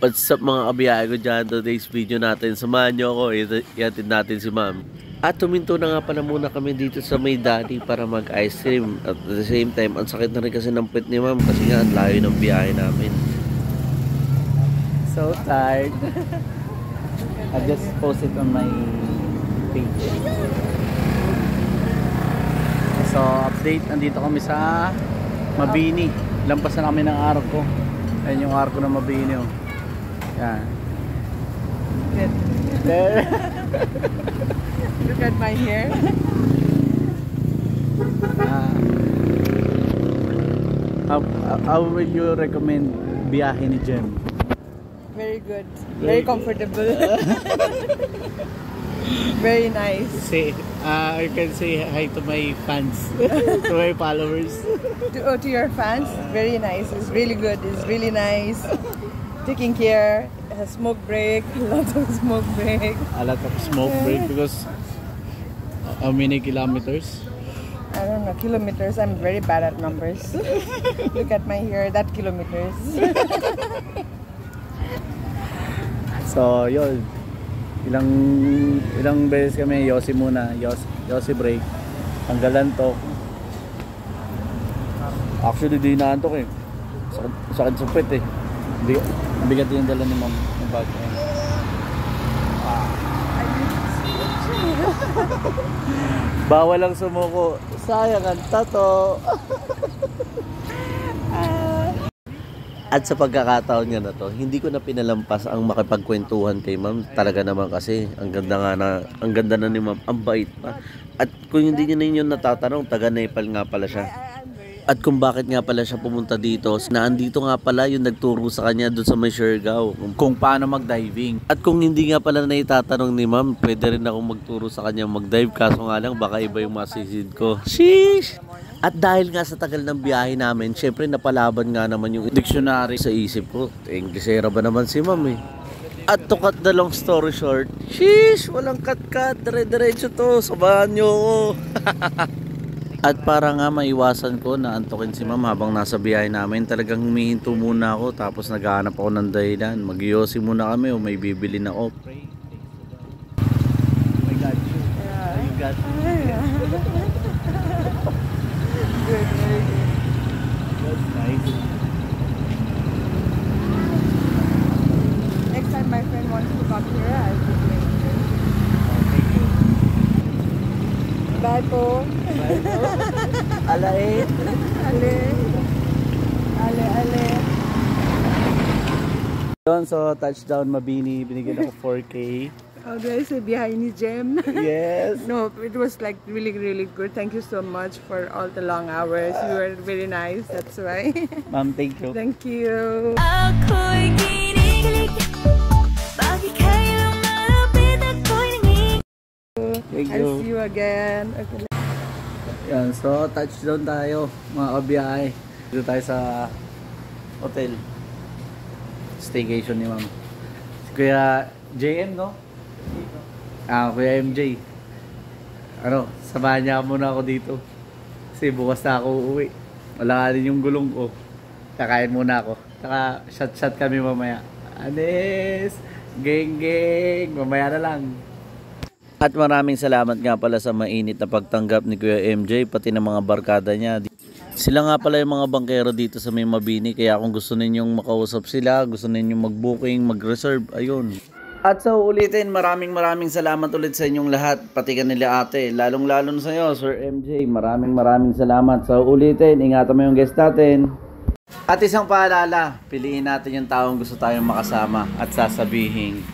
What's up mga kabiyahe ko dyan, today's video natin. Samahan nyo ako, iatid natin si ma'am. At tuminto na nga pala muna kami dito sa May Daddy para mag ice cream. At the same time, ang sakit na rin kasi ng puwet ni ma'am kasi nga ang layo ng biyahe namin. So tired. I just posted on my page. So update, andito kami sa Mabini. Lampas na kami ng Arco. Ayan yung Arco ng Mabini, oh. Yan. There. Look at my hair. How will you recommend biyahe ni Jem? Very good. Very comfortable. Very nice. Say, you can say hi to my fans, to my followers. To your fans, very nice. It's really good. It's really nice. Taking care. A smoke break. A lot of smoke break. A lot of smoke break because how many kilometers? I don't know, kilometers. I'm very bad at numbers. Look at my hair. That kilometers. So, yun. Ilang beses kami, Yossi muna, Yossi break. Tanggalan to. Actually, di naantok eh. Sakit sa puwet eh. Bigat yung dala ni ma'am ng bag. Bawal lang sumuko. Sayang ang tato. At sa pagkakataon nga na to, hindi ko na pinalampas ang makipagkwentuhan kay ma'am. Talaga naman kasi, ang ganda na ni ma'am, ang bait pa. At kung hindi nyo ninyo natatanong, taga Nepal nga pala siya. At kung bakit nga pala siya pumunta dito, na andito nga pala yung nagturo sa kanya doon sa may Siargao Kung paano mag-diving. At kung hindi nga pala na itatanong ni ma'am, pwede rin akong magturo sa kanya mag-dive. Kaso nga lang, baka iba yung masisid ko. Sheesh! At dahil nga sa tagal ng biyahe namin, syempre napalaban nga naman yung dictionary sa isip ko. Inglesera ba naman si ma'am eh. At to cut the long story short, sheesh! Walang cut-cut, dire-diretso to, sabahan nyo ko. At para nga maiwasan ko na antukin si ma'am habang nasa biyahe namin, talagang humihinto muna ako tapos naghahanap ako ng dahilan. Mag-yosi muna kami o may bibili na off. Oh my God. Yeah. Oh my God. Good, very good. That's nice. Next time my friend wants to come here, I'll be playing. Thank you. Bye po. Bye po. Alain. Ale. Ale, ale. So touchdown Mabini, binigyan ako 4K. How do I say behind ni Jem? Yes. No, it was like really, really good. Thank you so much for all the long hours. You were very nice. That's why. Ma'am, thank you. Thank you. Thank you. I'll see you again. Okay. Yan, so touchdown tayo mga kabiyahe. Dito tayo sa hotel. Staycation ni ma'am. Si Kuya JM, no? Kuya MJ. Ano, samahan niya muna ako dito. Kasi bukas na ako uuwi. Wala ka rin yung gulong ko. Kakain muna ako. Saka shot kami mamaya. Anes! Geng geng! Mamaya na lang. At maraming salamat nga pala sa mainit na pagtanggap ni Kuya MJ pati ng mga barkada niya. Sila nga pala yung mga bangkero dito sa May Mabini, kaya kung gusto ninyong makausap sila, gusto ninyong mag-booking, mag-reserve, ayun. At sa ulitin, maraming salamat ulit sa inyong lahat, pati kanila ate, lalong-lalo sa iyo, Sir MJ, maraming salamat. Sa ulitin, ingatan mo yung guest natin. At isang paalala, piliin natin yung taong gusto tayong makasama at sasabihin,